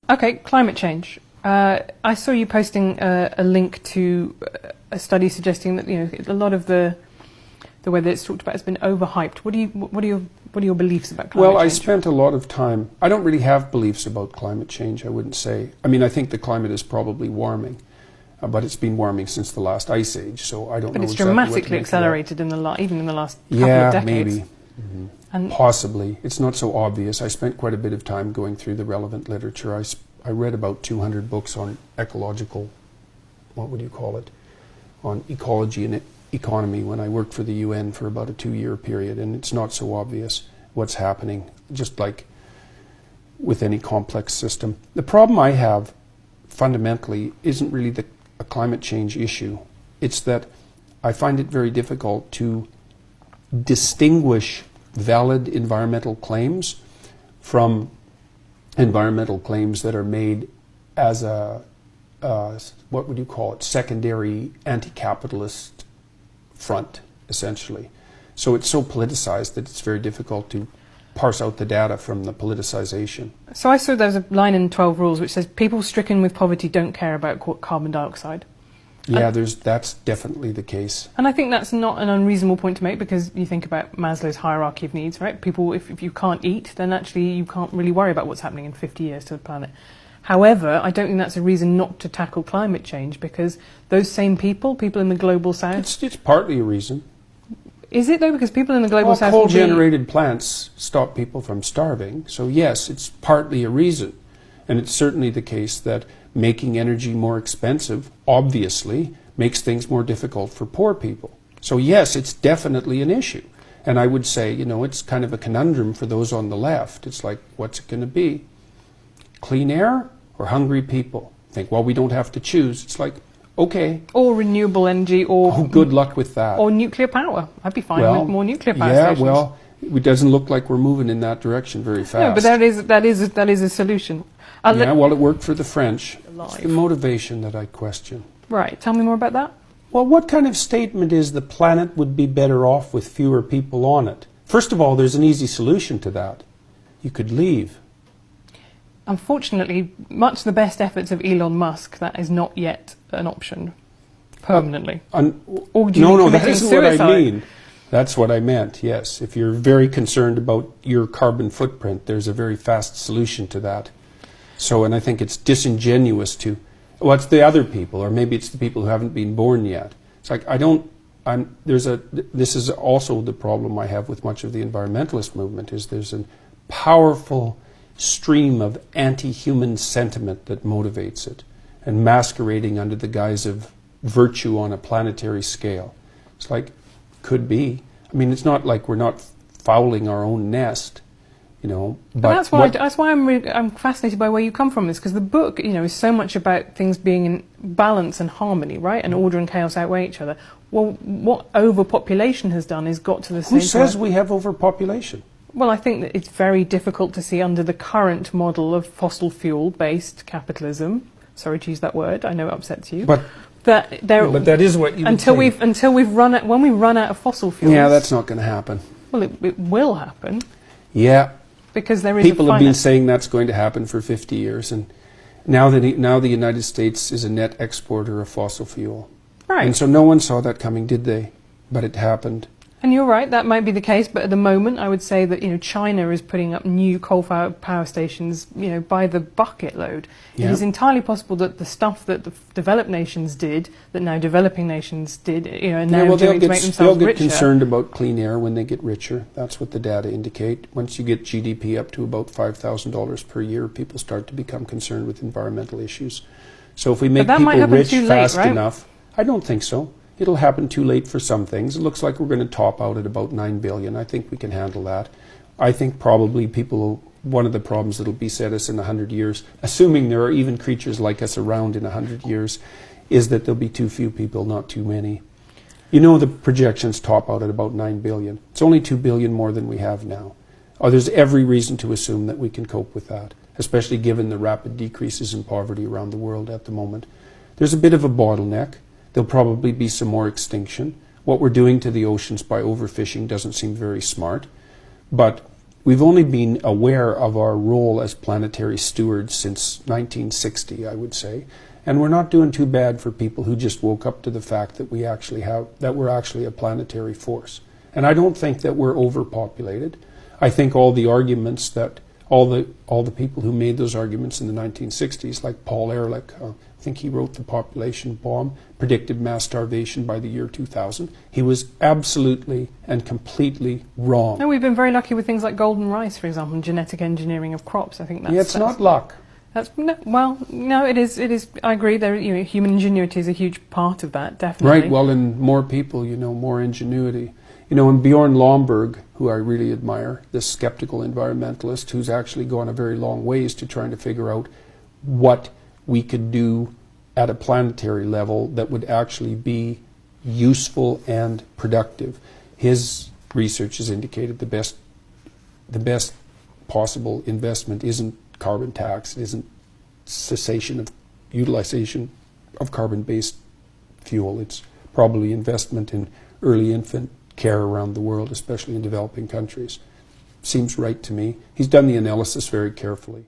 Okay, climate change. I saw you posting a link to a study suggesting that a lot of the way that it's talked about has been overhyped. What are your beliefs about climate change? Well, I spent a lot of time. I don't really have beliefs about climate change. I wouldn't say. I mean, I think the climate is probably warming, but it's been warming since the last ice age. So I don't know. But it's exactly dramatically accelerated even in the last couple of decades. Maybe. Mm-hmm. And possibly. It's not so obvious. I spent quite a bit of time going through the relevant literature. I read about 200 books on ecological, what would you call it, on ecology and economy when I worked for the UN for about a 2-year period, and it's not so obvious what's happening, just like with any complex system. The problem I have fundamentally isn't really a climate change issue. It's that I find it very difficult to distinguish valid environmental claims from environmental claims that are made as a, what would you call it, secondary anti-capitalist front, essentially. So it's so politicized that it's very difficult to parse out the data from the politicization. So I saw there's a line in 12 Rules which says people stricken with poverty don't care about carbon dioxide. Yeah, that's definitely the case. And I think that's not an unreasonable point to make, because you think about Maslow's hierarchy of needs, right? People, if you can't eat, then actually you can't really worry about what's happening in 50 years to the planet. However, I don't think that's a reason not to tackle climate change, because those same people in the global south... It's partly a reason. Is it though? Because people in the global south... coal-generated plants stop people from starving. So yes, it's partly a reason. And it's certainly the case that making energy more expensive, obviously, makes things more difficult for poor people. So yes, it's definitely an issue. And I would say, it's kind of a conundrum for those on the left. It's like, what's it going to be? Clean air or hungry people? Think, well, we don't have to choose. It's like, okay. Or renewable energy, or... Oh, good luck with that. Or nuclear power. I'd be fine with more nuclear power stations. Yeah, well, it doesn't look like we're moving in that direction very fast. No, but that is a solution. Well, it worked for the French. It's the motivation that I question. Right. Tell me more about that. Well, what kind of statement is the planet would be better off with fewer people on it? First of all, there's an easy solution to that. You could leave. Unfortunately, much the best efforts of Elon Musk, that is not yet an option permanently. No, that isn't what I mean. That's what I meant, yes. If you're very concerned about your carbon footprint, there's a very fast solution to that. So, and I think it's disingenuous to, well, it's the other people, or maybe it's the people who haven't been born yet. It's like, this is also the problem I have with much of the environmentalist movement, is there's a powerful stream of anti-human sentiment that motivates it, and masquerading under the guise of virtue on a planetary scale. It's like, could be. I mean, it's not like we're not fouling our own nest. But that's why I'm fascinated by where you come from this, because the book, is so much about things being in balance and harmony, right? And order and chaos outweigh each other. Well, what overpopulation has done is got to the same point. Who says we have overpopulation? Well, I think that it's very difficult to see under the current model of fossil fuel-based capitalism. Sorry to use that word. I know it upsets you. But that is what you when we run out of fossil fuels. Yeah, that's not going to happen. Well, it will happen. Yeah. Because there is people have been saying that's going to happen for 50 years, and now the United States is a net exporter of fossil fuel. Right. And so no one saw that coming, did they? But it happened. And you're right, that might be the case, but at the moment I would say that China is putting up new coal-fired power stations by the bucket load. Yeah. It is entirely possible that the stuff that the developed nations did, that now developing nations did, and now doing to make themselves richer. They'll get concerned about clean air when they get richer. That's what the data indicate. Once you get GDP up to about $5,000 per year, people start to become concerned with environmental issues. So if we make people rich fast enough, I don't think so. It'll happen too late for some things. It looks like we're going to top out at about 9 billion. I think we can handle that. I think probably one of the problems that'll beset us in 100 years, assuming there are even creatures like us around in 100 years, is that there'll be too few people, not too many. The projections top out at about 9 billion. It's only 2 billion more than we have now. There's every reason to assume that we can cope with that, especially given the rapid decreases in poverty around the world at the moment. There's a bit of a bottleneck. There'll probably be some more extinction. What we're doing to the oceans by overfishing doesn't seem very smart. But we've only been aware of our role as planetary stewards since 1960, I would say. And we're not doing too bad for people who just woke up to the fact that we're actually a planetary force. And I don't think that we're overpopulated. I think all the arguments that all the people who made those arguments in the 1960s, like Paul Ehrlich, I think he wrote The Population Bomb, predicted mass starvation by the year 2000. He was absolutely and completely wrong. And we've been very lucky with things like golden rice, for example, and genetic engineering of crops. I think that's... Yeah, it's not luck. No, it is. I agree. Human ingenuity is a huge part of that, definitely. Right. Well, and more people, more ingenuity. And Bjorn Lomborg, who I really admire, this skeptical environmentalist who's actually gone a very long ways to trying to figure out what we could do at a planetary level that would actually be useful and productive. His research has indicated the best possible investment isn't carbon tax, it isn't cessation of utilization of carbon-based fuel. It's probably investment in early infant care around the world, especially in developing countries. Seems right to me. He's done the analysis very carefully.